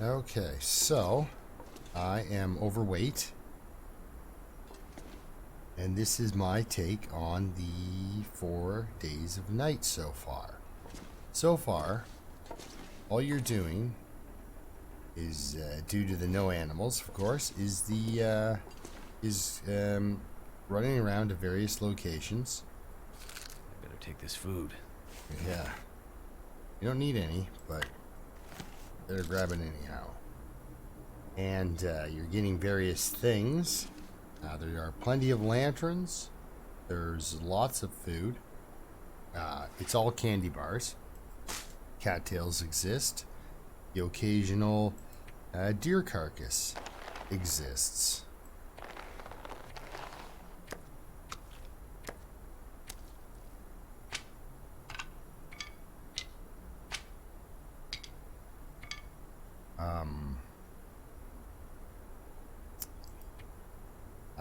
Okay, so I am overweight, and this is my take on the 4 days of night so far. So far, all you're doing is, due to the no animals, of course, is running around to various locations. I better take this food. Yeah, you don't need any, but better grab it anyhow. And you're getting various things. There are plenty of lanterns. There's lots of food. It's all candy bars. Cattails exist. The occasional deer carcass exists.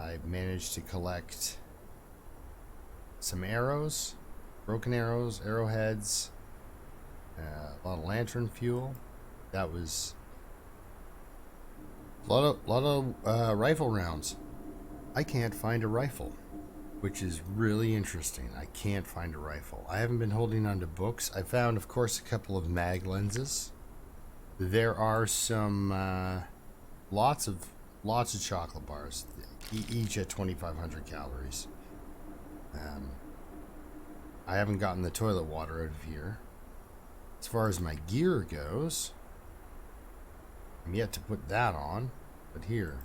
I've managed to collect some arrows, broken arrows, arrowheads, a lot of lantern fuel. That was a lot of rifle rounds. I can't find a rifle, which is really interesting. I can't find a rifle. I haven't been holding on to books. I found, of course, a couple of mag lenses. There are some lots of chocolate bars, each at 2,500 calories. I haven't gotten the toilet water out of here. As far as my gear goes, I'm yet to put that on, but here,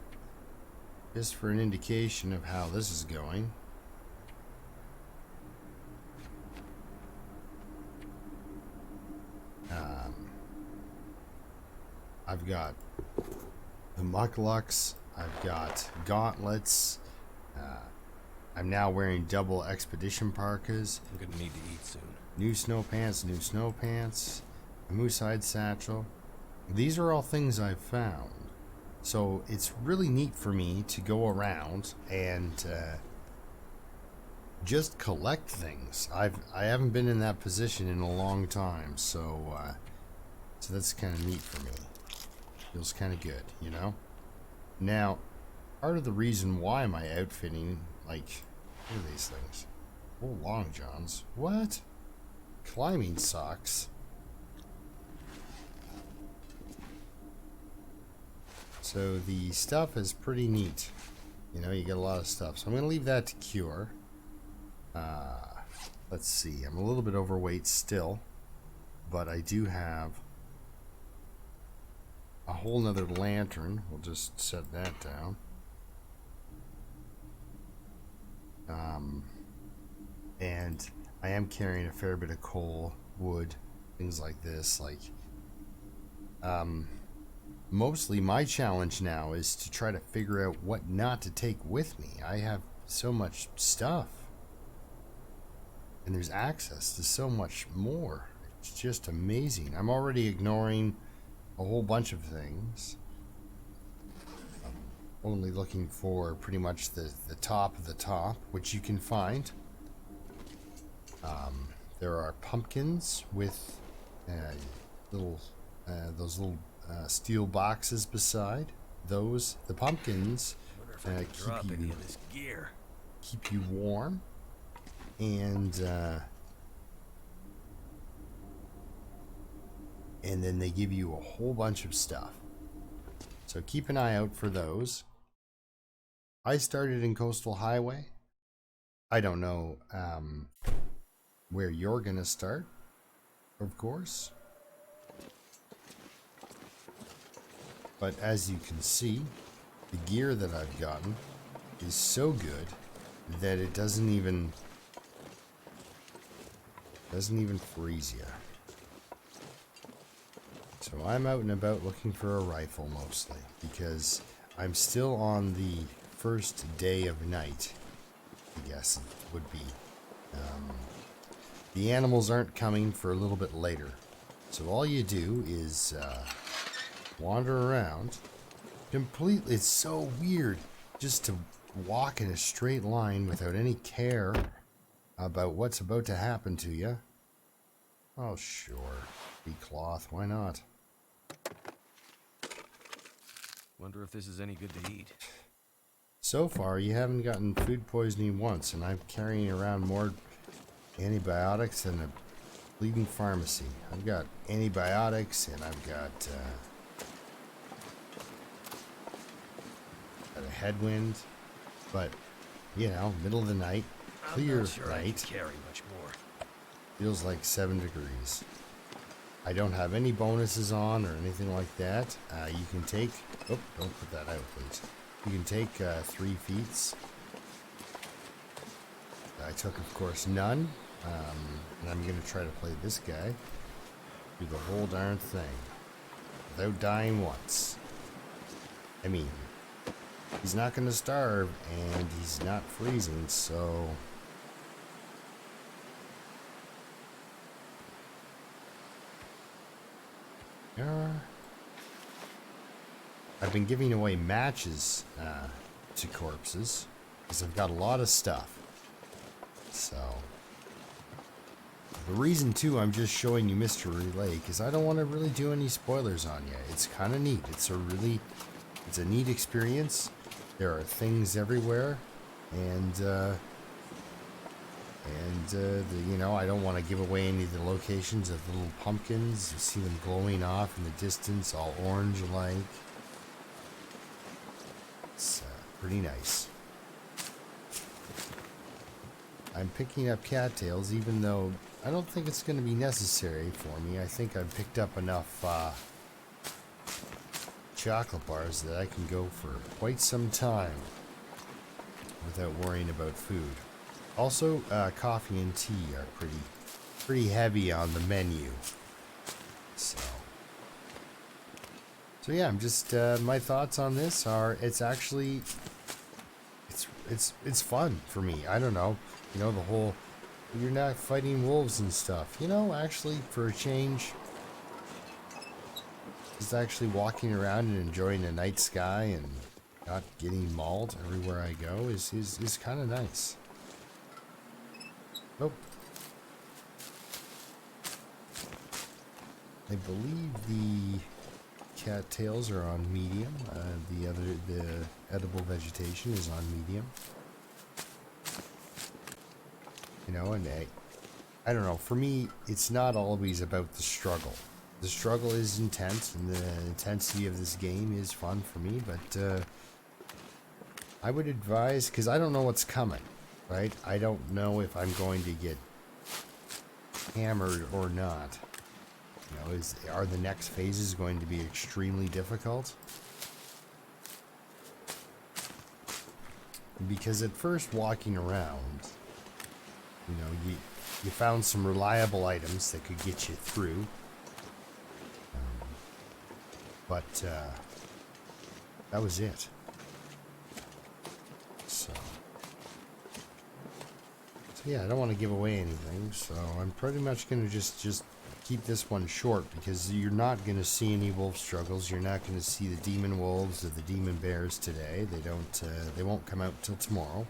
just for an indication of how this is going. I've got the mucklucks, I've got gauntlets, I'm now wearing double expedition parkas. I'm gonna need to eat soon. New snow pants, a moose hide satchel. These are all things I've found. So it's really neat for me to go around and just collect things. I haven't been in that position in a long time, so that's kind of neat for me. Feels kind of good, you know? Now, part of the reason why my outfitting, like, what are these things? Oh, long johns. What? Climbing socks. So the stuff is pretty neat. You know, you get a lot of stuff. So I'm going to leave that to cure. Let's see. I'm a little bit overweight still, but I do have a whole nother lantern. We'll just set that down. And I am carrying a fair bit of coal, wood, things like this. Like, mostly my challenge now is to try to figure out what not to take with me. I have so much stuff, and there's access to so much more. It's just amazing. I'm already ignoring a whole bunch of things. I'm only looking for pretty much the top of the top, which you can find. There are pumpkins with those little steel boxes beside. The pumpkins keep you warm, and then they give you a whole bunch of stuff. So keep an eye out for those. I started in Coastal Highway. I don't know where you're gonna start, of course. But as you can see, the gear that I've gotten is so good that it doesn't even freeze you. So I'm out and about looking for a rifle mostly, because I'm still on the first day of night, I guess it would be. The animals aren't coming for a little bit later. So all you do is wander around. Completely, it's so weird just to walk in a straight line without any care about what's about to happen to you. Oh, sure. Be cloth, why not? Wonder if this is any good to eat. So far, you haven't gotten food poisoning once, and I'm carrying around more antibiotics than a bleeding pharmacy. I've got antibiotics, and I've got a headwind, but you know, middle of the night, clear I'm not sure I night, can carry much more. feels like 7 degrees. I don't have any bonuses on or anything like that. You can take, oh, don't put that out, please. You can take 3 feats. I took, of course, none. And I'm going to try to play this guy. Do the whole darn thing. Without dying once. I mean, he's not going to starve, and he's not freezing, so... I've been giving away matches to corpses because I've got a lot of stuff. So the reason too I'm just showing you Mystery Lake is I don't want to really do any spoilers on you. It's kind of neat. It's a neat experience. There are things everywhere, and you know, I don't want to give away any of the locations of the little pumpkins. You see them glowing off in the distance, all orange-like. It's pretty nice. I'm picking up cattails, even though I don't think it's going to be necessary for me. I think I've picked up enough chocolate bars that I can go for quite some time without worrying about food. Also, coffee and tea are pretty heavy on the menu. So yeah, I'm just my thoughts on this are it's actually it's fun for me. I don't know, you know, the whole you're not fighting wolves and stuff. You know, actually for a change, just actually walking around and enjoying the night sky and not getting mauled everywhere I go is kind of nice. Nope. I believe the cattails are on medium. The edible vegetation is on medium. You know, and I don't know. For me, it's not always about the struggle. The struggle is intense, and the intensity of this game is fun for me. But I would advise, because I don't know what's coming. Right? I don't know if I'm going to get hammered or not. You know, are the next phases going to be extremely difficult? Because at first walking around, you know, you found some reliable items that could get you through. But that was it. Yeah, I don't want to give away anything, so I'm pretty much going to just keep this one short, because you're not going to see any wolf struggles. You're not going to see the demon wolves or the demon bears today. They won't come out till tomorrow.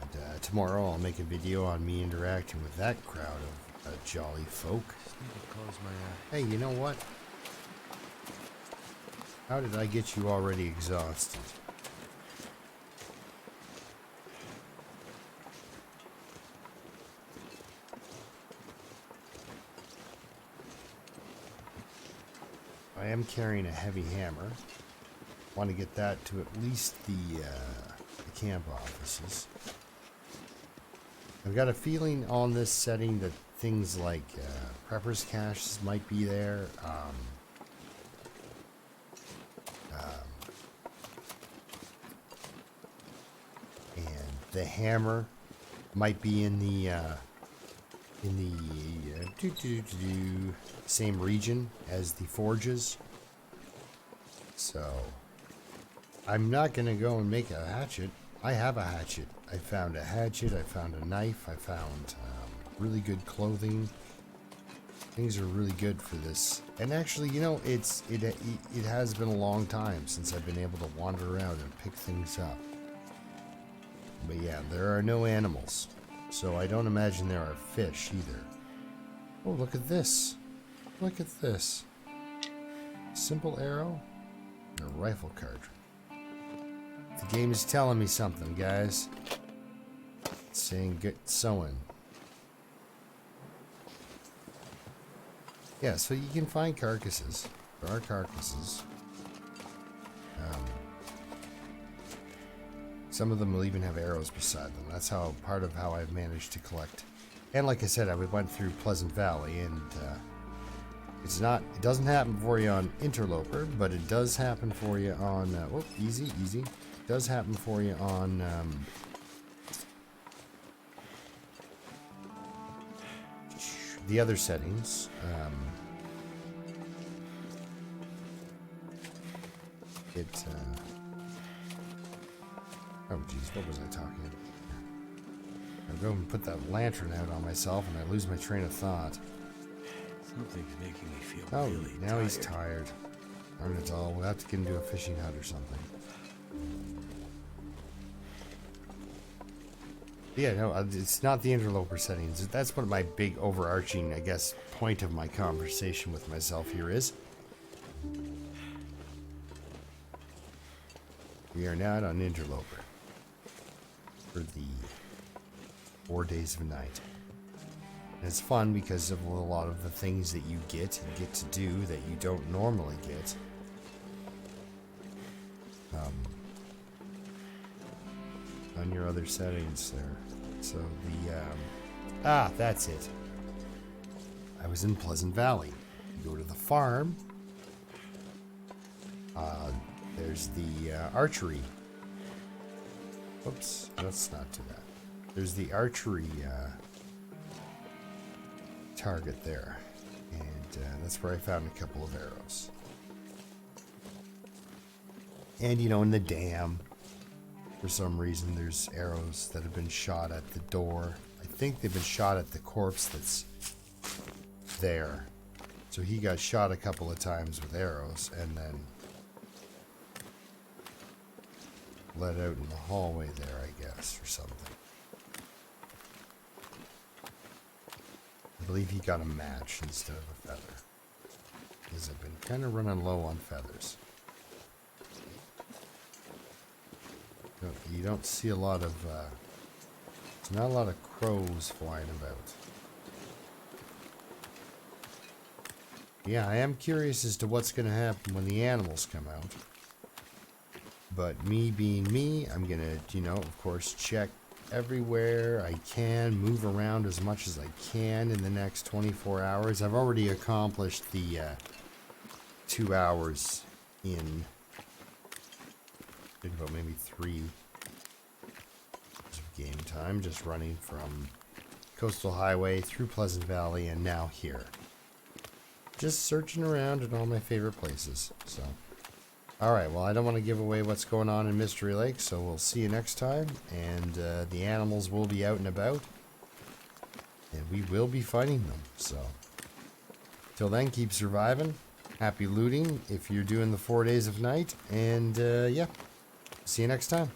And tomorrow I'll make a video on me interacting with that crowd of jolly folk. Hey, you know what? How did I get you already exhausted? I am carrying a heavy hammer. Want to get that to at least the camp offices. I've got a feeling on this setting that things like preppers caches might be there. And the hammer might be in the same region as the forges. So I'm not gonna go and make a hatchet. I have a hatchet. I found a hatchet. I found a knife. I found really good clothing. Things are really good for this. And actually, you know, it has been a long time since I've been able to wander around and pick things up. But yeah, there are no animals. So I don't imagine there are fish either. Oh, look at this. Look at this. Simple arrow and a rifle cartridge. The game is telling me something, guys. It's saying get sewing. Yeah, so you can find carcasses. There are carcasses. Some of them will even have arrows beside them. That's how part of how I've managed to collect. And like I said, I went through Pleasant Valley, and it doesn't happen for you on Interloper, but it does happen for you on easy. It does happen for you on the other settings. Oh geez, what was I talking about? I go and put that lantern out on myself and I lose my train of thought. Something's making me feel Oh, really now tired. he's tired. Darn it all, we'll have to get into a fishing hut or something. Yeah, no, it's not the interloper settings. That's what my big overarching, I guess, point of my conversation with myself here is. We are now on Interloper for the 4 days of night. And it's fun because of a lot of the things that you get and get to do that you don't normally get. On your other settings there. So the, that's it. I was in Pleasant Valley. You go to the farm. There's the archery. Oops, let's not do that. There's the archery target there. And that's where I found a couple of arrows. And, in the dam, for some reason, there's arrows that have been shot at the door. I think they've been shot at the corpse that's there. So he got shot a couple of times with arrows and then let out in the hallway there, I guess, or something. I believe he got a match instead of a feather. Because I've been kind of running low on feathers. You don't see a lot of, there's not a lot of crows flying about. Yeah, I am curious as to what's going to happen when the animals come out. But me being me, I'm going to, of course, check everywhere I can, move around as much as I can in the next 24 hours. I've already accomplished the 2 hours in, I think about maybe 3 of game time, just running from Coastal Highway through Pleasant Valley and now here. Just searching around in all my favorite places, so. Alright, well, I don't want to give away what's going on in Mystery Lake, so we'll see you next time, and the animals will be out and about, and we will be fighting them, so. Till then, keep surviving, happy looting if you're doing the 4 days of night, and yeah, see you next time.